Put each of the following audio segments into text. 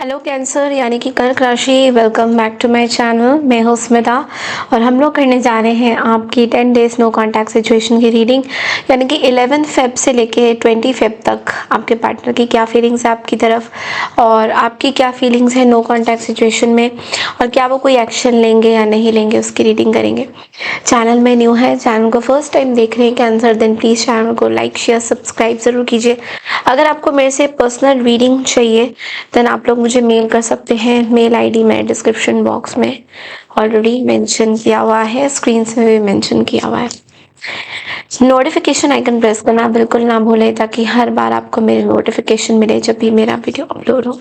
Hello cancer यानी कि कर्क राशि, welcome back to my channel. मैं हूं स्मिता और हम लोग करने जा रहे हैं आपकी 10 डेज नो कांटेक्ट सिचुएशन की रीडिंग, यानी कि 11 फेब से लेके 20 फेब तक आपके पार्टनर की क्या फीलिंग्स है आपकी तरफ और आपकी क्या फीलिंग्स है नो कांटेक्ट सिचुएशन में, और क्या वो कोई एक्शन लेंगे या नहीं लेंगे, उसकी रीडिंग करेंगे। चैनल में न्यू है, चैनल को फर्स्ट टाइम देख रहे हैं कैंसर, देन प्लीज़ चैनल को लाइक शेयर सब्सक्राइब ज़रूर कीजिए। अगर आपको मेरे से पर्सनल रीडिंग चाहिए देन आप लोग मुझे मेल कर सकते हैं। मेल आईडी मैं डिस्क्रिप्शन बॉक्स में ऑलरेडी मेंशन किया हुआ है, स्क्रीन से भी मेंशन किया हुआ है। नोटिफिकेशन आइकन प्रेस करना बिल्कुल ना भूलें ताकि हर बार आपको मेरी नोटिफिकेशन मिले जब भी मेरा वीडियो अपलोड हो।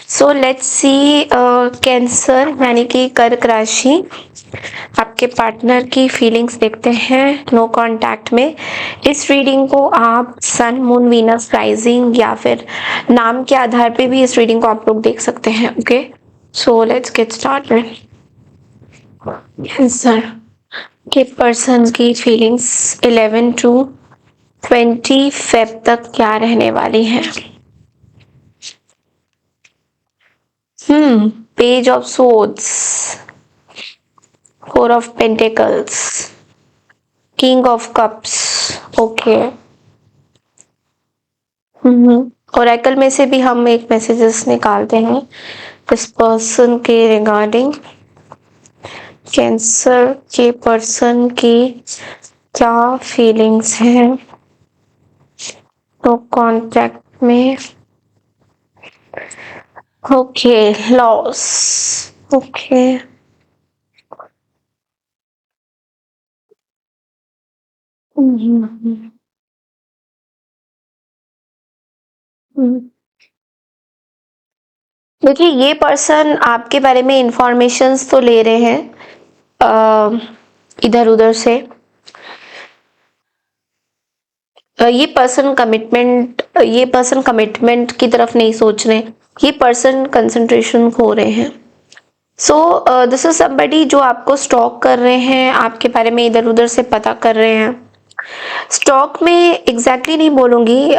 सो लेट्स सी कैंसर यानी कि कर्क राशि, आपके पार्टनर की फीलिंग्स देखते हैं नो कांटेक्ट में। इस रीडिंग को आप सन, मून, वीनस, राइजिंग या फिर नाम के आधार पे भी इस रीडिंग को आप लोग देख सकते हैं। Okay, so let's get started. Cancer के पर्सन की फीलिंग्स 11 टू 20 फेब तक क्या रहने वाली हैं। Page of swords, four of pentacles, king of cups. Okay, Oracle में से भी हम एक मैसेजेस निकालते हैं इस पर्सन के रिगार्डिंग। कैंसर के पर्सन की क्या फीलिंग्स हैं तो कांटेक्ट में। Okay, loss. ओके, देखिए ये पर्सन आपके बारे में इंफॉर्मेशंस तो ले रहे हैं इधर उधर से। ये पर्सन कमिटमेंट की तरफ नहीं सोच रहे, ये पर्सन कंसंट्रेशन खो रहे हैं। सो दिस इज समबडी जो आपको स्टॉक कर रहे हैं, आपके बारे में इधर उधर से पता कर रहे हैं। स्टॉक में एग्जैक्टली नहीं बोलूंगी,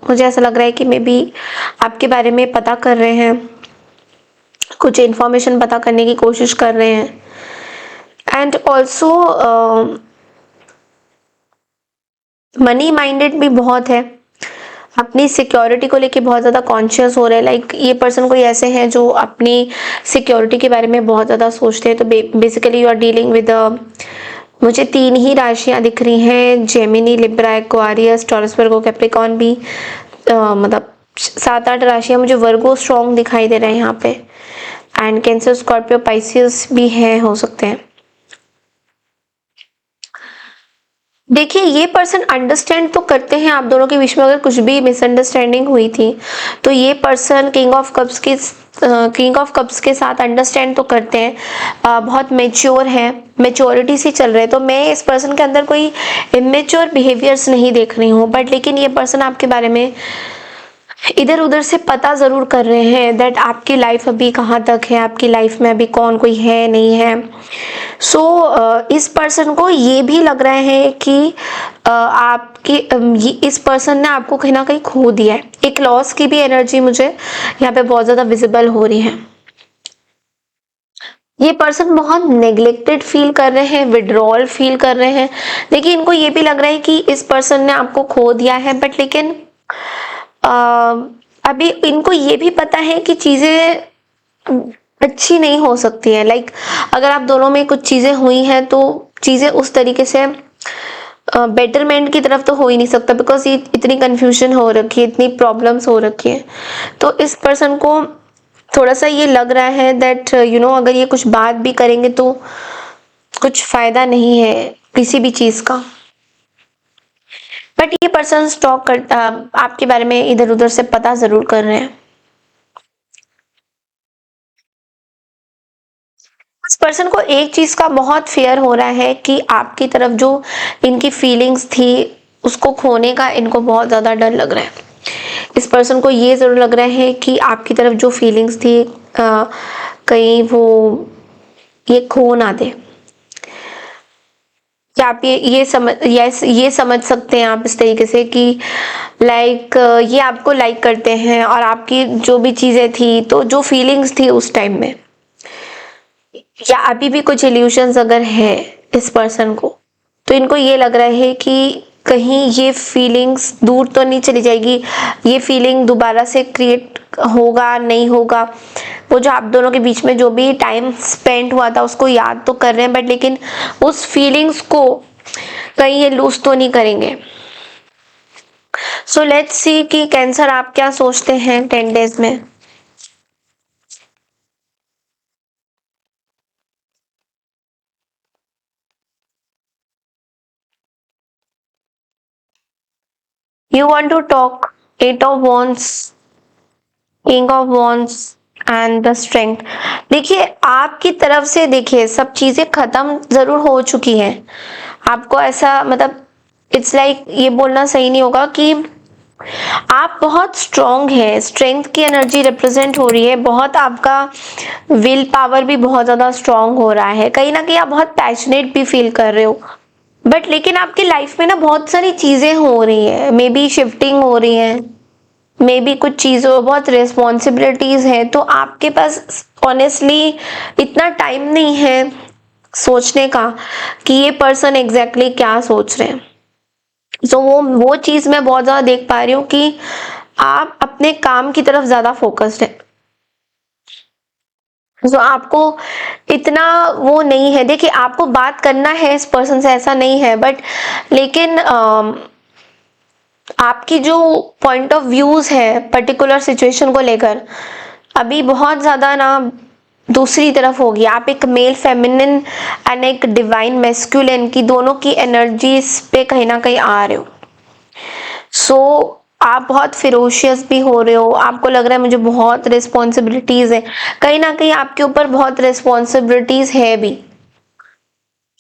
मुझे ऐसा लग रहा है कि मे बी आपके बारे में पता कर रहे हैं, कुछ इन्फॉर्मेशन पता करने की कोशिश कर रहे हैं। एंड ऑल्सो मनी माइंडेड भी बहुत है, अपनी सिक्योरिटी को लेके बहुत ज़्यादा कॉन्शियस हो रहे हैं। लाइक ये पर्सन कोई ऐसे हैं जो अपनी सिक्योरिटी के बारे में बहुत ज़्यादा सोचते हैं। तो basically you are dealing with, मुझे 3 ही राशियां दिख रही हैं, Gemini, Libra, Aquarius, Taurus, Virgo, Capricorn भी। मतलब 7-8 राशियां मुझे वर्गो स्ट्रॉन्ग दिखाई दे रहे हैं यहाँ पे। एंड कैंसर, स्कॉर्पियो, पाइसियस भी हैं, हो सकते हैं। देखिए ये पर्सन अंडरस्टैंड तो करते हैं आप दोनों के बीच में, अगर कुछ भी मिसअंडरस्टैंडिंग हुई थी तो ये पर्सन किंग ऑफ कप्स के साथ अंडरस्टैंड तो करते हैं। बहुत मेच्योर है, मेच्योरिटी से चल रहे हैं। तो मैं इस पर्सन के अंदर कोई इमेच्योर बिहेवियर्स नहीं देख रही हूँ, बट लेकिन ये पर्सन आपके बारे में इधर उधर से पता जरूर कर रहे हैं दैट आपकी लाइफ अभी कहाँ तक है, आपकी लाइफ में अभी कौन कोई है नहीं है। सो इस पर्सन को ये भी लग रहा है कि इस पर्सन ने आपको कहीं ना कहीं खो दिया है। एक लॉस की भी एनर्जी मुझे यहाँ पे बहुत ज्यादा विजिबल हो रही है। ये पर्सन बहुत नेग्लेक्टेड फील कर रहे हैं, विड्रॉल फील कर रहे हैं। देखिए इनको ये भी लग रहा है कि इस पर्सन ने आपको खो दिया है, बट लेकिन अभी इनको ये भी पता है कि चीजें अच्छी नहीं हो सकती है। लाइक अगर आप दोनों में कुछ चीजें हुई हैं तो चीजें उस तरीके से बेटरमेंट की तरफ तो हो ही नहीं सकता, बिकॉज ये इतनी कंफ्यूजन हो रखी है, इतनी प्रॉब्लम्स हो रखी है। तो इस पर्सन को थोड़ा सा ये लग रहा है दैट अगर ये कुछ बात भी करेंगे तो कुछ फायदा नहीं है किसी भी चीज का। बट ये पर्सन स्टॉक करता, आपके बारे में इधर उधर से पता जरूर कर रहे हैं। इस पर्सन को एक चीज का बहुत फेयर हो रहा है कि आपकी तरफ जो इनकी फीलिंग्स थी उसको खोने का इनको बहुत ज्यादा डर लग रहा है। इस पर्सन को ये जरूर लग रहा है कि आपकी तरफ जो फीलिंग्स थी कहीं वो ये खो ना दे। क्या आप ये समझ सकते हैं आप इस तरीके से कि लाइक ये आपको लाइक करते हैं और आपकी जो भी चीज़ें थी, तो जो फीलिंग्स थी उस टाइम में, या अभी भी कुछ इल्यूशंस अगर है इस पर्सन को, तो इनको ये लग रहा है कि कहीं ये फीलिंग्स दूर तो नहीं चली जाएगी, ये फीलिंग दोबारा से क्रिएट होगा नहीं होगा। वो जो आप दोनों के बीच में जो भी टाइम स्पेंड हुआ था उसको याद तो कर रहे हैं, बट लेकिन उस फीलिंग्स को कहीं ये लूज तो नहीं करेंगे। सो लेट्स सी कि कैंसर आप क्या सोचते हैं 10 डेज में। You want to talk 8 of Wands, King of Wands and the strength. देखिए आपकी तरफ से, देखिए सब चीजें खत्म जरूर हो चुकी हैं। आपको ऐसा मतलब इट्स लाइक ये बोलना सही नहीं होगा कि आप बहुत स्ट्रांग हैं, स्ट्रेंथ की एनर्जी रिप्रेजेंट हो रही है, बहुत आपका विल पावर भी बहुत ज्यादा स्ट्रांग हो रहा है, कहीं ना कहीं आप बहुत पैशनेट भी फील कर रहे हो। बट लेकिन आपकी लाइफ में ना बहुत सारी चीजें हो रही है, मे बी शिफ्टिंग हो रही है, मे बी कुछ चीजों बहुत रिस्पॉन्सिबिलिटीज हैं, तो आपके पास ऑनेस्टली इतना टाइम नहीं है सोचने का कि ये पर्सन एग्जैक्टली क्या सोच रहे हैं। सो वो चीज मैं बहुत ज्यादा देख पा रही हूँ कि आप अपने काम की तरफ ज्यादा फोकस्ड है। तो आपको इतना वो नहीं है, देखिए आपको बात करना है इस पर्सन से, ऐसा नहीं है, बट लेकिन आपकी जो पॉइंट ऑफ व्यूज है पर्टिकुलर सिचुएशन को लेकर अभी बहुत ज्यादा ना दूसरी तरफ होगी। आप एक मेल फेमिनिन एंड एक डिवाइन मेस्कुलिन की दोनों की एनर्जीज पे कहीं ना कहीं आ रहे हो। सो आप बहुत फिरोशियस भी हो रहे हो, आपको लग रहा है मुझे बहुत रिस्पॉन्सिबिलिटीज है, कहीं ना कहीं आपके ऊपर बहुत रिस्पॉन्सिबिलिटीज है भी।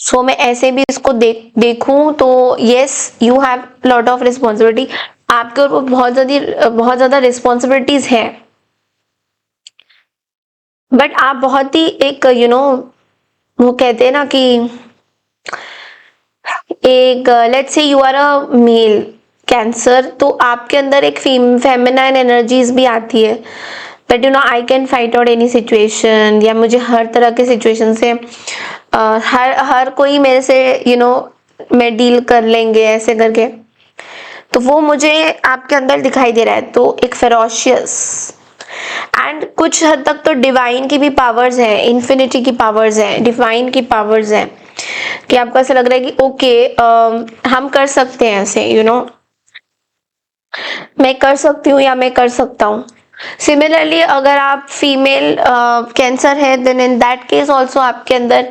सो मैं ऐसे भी इसको देखूं तो yes you have lot of responsibility, आपके ऊपर बहुत ज्यादा रिस्पॉन्सिबिलिटीज है, बट आप बहुत ही एक वो कहते हैं ना कि एक let's say you are a male cancer, तो आपके अंदर एक फेमिनाइन एनर्जीज भी आती है that I can fight out any situation, या मुझे हर तरह के सिचुएशन से हर कोई मेरे से मैं डील कर लेंगे ऐसे करके, तो वो मुझे आपके अंदर दिखाई दे रहा है। तो एक फेरोशियस एंड कुछ हद तक तो डिवाइन की भी पावर्स है, इन्फिनिटी की पावर्स है, डिवाइन की पावर्स है, कि आपको ऐसा लग रहा है कि ओके हम कर सकते हैं ऐसे मैं कर सकती हूँ या मैं कर सकता हूँ। सिमिलरली अगर आप फीमेल कैंसर है then in that case also आपके अंदर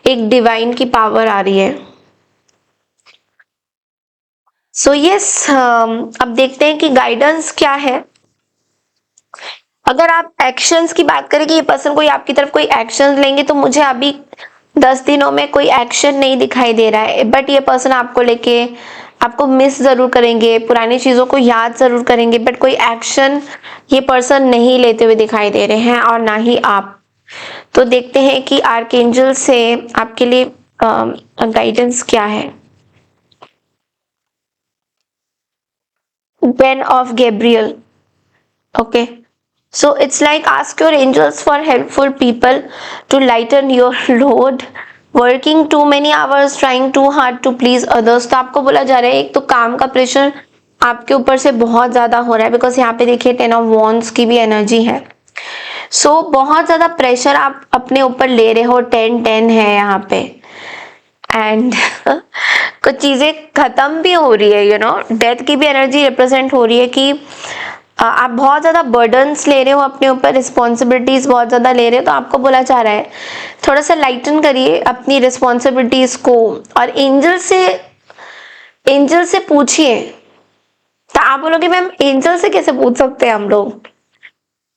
एक डिवाइन की पावर आ रही है। सो यस अब देखते हैं कि गाइडेंस क्या है। अगर आप एक्शंस की बात करें कि ये पर्सन कोई आपकी तरफ कोई एक्शन लेंगे, तो मुझे अभी 10 दिनों में कोई एक्शन नहीं दिखाई दे रहा है, बट ये पर्सन आपको लेके आपको मिस जरूर करेंगे, पुरानी चीजों को याद जरूर करेंगे, बट कोई एक्शन ये पर्सन नहीं लेते हुए दिखाई दे रहे हैं और ना ही आप। तो देखते हैं कि आर्कएंजल से आपके लिए गाइडेंस क्या है। Ben of Gabriel, okay. So it's like ask your angels for helpful people to lighten your load. Working too many hours, trying too hard to please others. तो आपको बोला जा रहा है एक तो काम का प्रेशर आपके ऊपर से बहुत ज्यादा हो रहा है, बिकॉज यहाँ पे देखिए 10 of Wands की भी एनर्जी है। सो बहुत ज्यादा प्रेशर आप अपने ऊपर ले रहे हो, 10-10 है यहाँ पे, एंड कुछ चीजें खत्म भी हो रही है, डेथ की भी एनर्जी रिप्रेजेंट हो रही है कि आप बहुत ज्यादा बर्डन्स ले रहे हो अपने ऊपर, रिस्पॉन्सिबिलिटीज बहुत ज्यादा ले रहे हो, तो आपको बोला जा रहा है थोड़ा सा लाइटन करिए अपनी रिस्पॉन्सिबिलिटीज को, और एंजल से पूछिए। तो आप बोलोगे मैम एंजल से कैसे पूछ सकते हैं हम लोग?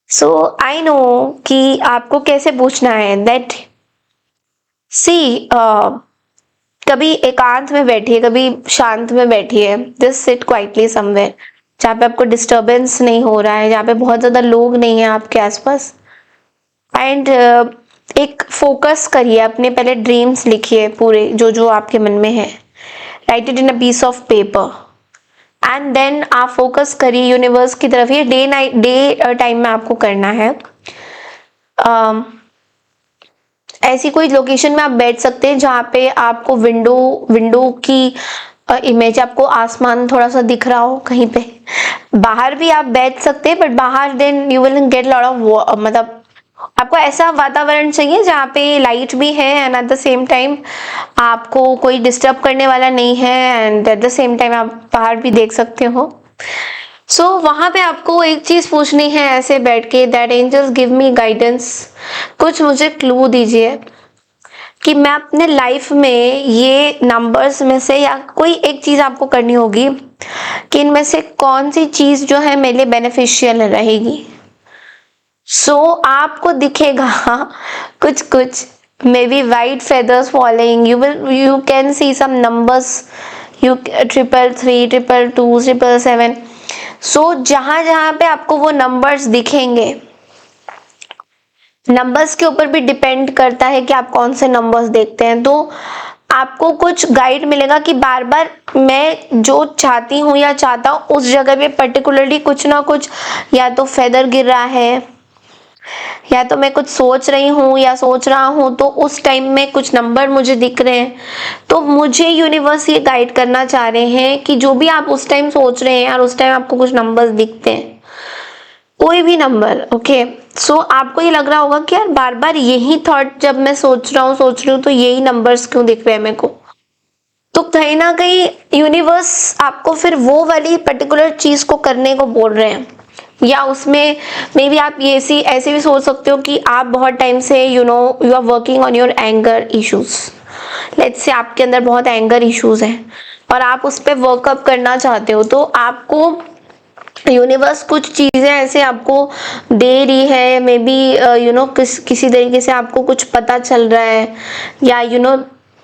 सो आई नो कि आपको कैसे पूछना है, दैट सी कभी एकांत में बैठिए, कभी शांत में बैठिए, जस्ट सिट क्वाइटली समवेयर जहाँ पे आपको डिस्टरबेंस नहीं हो रहा है, जहाँ पे बहुत ज्यादा लोग नहीं है आपके आसपास, एंड एक फोकस करिए अपने, पहले ड्रीम्स लिखिए पूरे जो जो आपके मन में है, write it in a piece of paper and then आप फोकस करिए यूनिवर्स की तरफ। ये डे टाइम में आपको करना है। ऐसी कोई लोकेशन में आप बैठ सकते हैं जहाँ पे आपको विंडो की इमेज, आपको आसमान थोड़ा सा दिख रहा हो कहीं पे। बाहर भी आप बैठ सकते हैं, बट बाहर then you will get lot of, मतलब आपको ऐसा वातावरण चाहिए जहाँ पे लाइट भी है and at the same time आपको कोई डिस्टर्ब करने वाला नहीं है, and at the same time आप बाहर भी देख सकते हो। सो वहां पे आपको एक चीज पूछनी है ऐसे बैठ के, that angels give me guidance, कुछ मुझे क्लू दीजिए कि मैं अपने लाइफ में ये नंबर्स में से, या कोई एक चीज आपको करनी होगी कि इनमें से कौन सी चीज जो है मेरे लिए बेनिफिशियल रहेगी। सो आपको दिखेगा कुछ कुछ, maybe white feathers falling, you can see some numbers, you 333, 222, 777। So जहां जहां पे आपको वो नंबर्स दिखेंगे, नंबर्स के ऊपर भी डिपेंड करता है कि आप कौन से नंबर्स देखते हैं, तो आपको कुछ गाइड मिलेगा कि बार बार मैं जो चाहती हूँ या चाहता हूँ उस जगह पे पर्टिकुलरली कुछ ना कुछ, या तो फेदर गिर रहा है, या तो मैं कुछ सोच रही हूँ या सोच रहा हूँ, तो उस टाइम में कुछ नंबर मुझे दिख रहे हैं। तो मुझे यूनिवर्स ये गाइड करना चाह रहे हैं कि जो भी आप उस टाइम सोच रहे हैं और उस टाइम आपको कुछ नंबर्स दिखते हैं, कोई भी नंबर, ओके। सो आपको ये लग रहा होगा कि यार बार बार यही थॉट जब मैं सोच रही हूँ तो यही नंबर्स क्यों दिख रहे हैं मेरे को। तो कहीं ना कहीं यूनिवर्स आपको फिर वो वाली पर्टिकुलर चीज को करने को बोल रहे हैं, या उसमें मे बी आप ये ऐसे भी सोच सकते हो कि आप बहुत टाइम से you are working on your anger issues. Let's say आपके अंदर बहुत एंगर इश्यूज हैं और आप उस पर वर्कअप करना चाहते हो, तो आपको यूनिवर्स कुछ चीजें ऐसे आपको दे रही है, मे बी किसी तरीके से आपको कुछ पता चल रहा है, या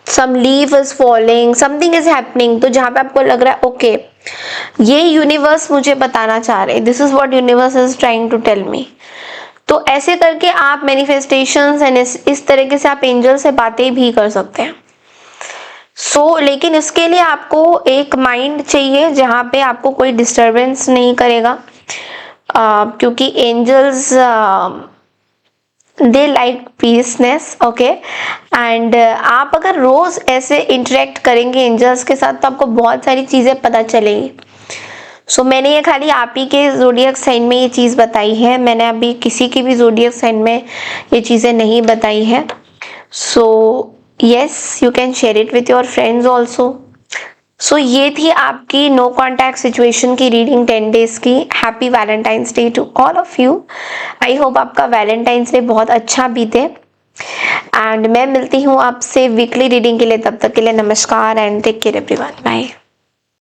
some leaf is falling, something is happening, तो जहां पे आपको लग रहा है ओके ये यूनिवर्स मुझे बताना चाह रहे हैं, this is what universe is trying to tell me. तो ऐसे करके आप मैनिफेस्टेशंस एंड इस तरीके से आप एंजल से बातें भी कर सकते हैं। लेकिन इसके लिए आपको एक माइंड चाहिए जहां पे आपको कोई डिस्टरबेंस नहीं करेगा, क्योंकि angels they like peaceness, okay. And आप अगर रोज ऐसे इंटरेक्ट करेंगे एंजल्स के साथ तो आपको बहुत सारी चीजें पता चलेगी। मैंने ये खाली आप ही के ज़ोडिएक साइन में ये चीज़ बताई है, मैंने अभी किसी की भी ज़ोडिएक साइन में ये चीज़ें नहीं बताई है। Yes, you can share it with your friends also. ये थी आपकी नो कॉन्टैक्ट सिचुएशन की रीडिंग 10 डेज की। Happy valentine's day to all of you. I hope आपका वैलेंटाइंस डे बहुत अच्छा बीते, एंड मैं मिलती हूँ आपसे वीकली रीडिंग के लिए। तब तक के लिए नमस्कार and take care everyone, bye.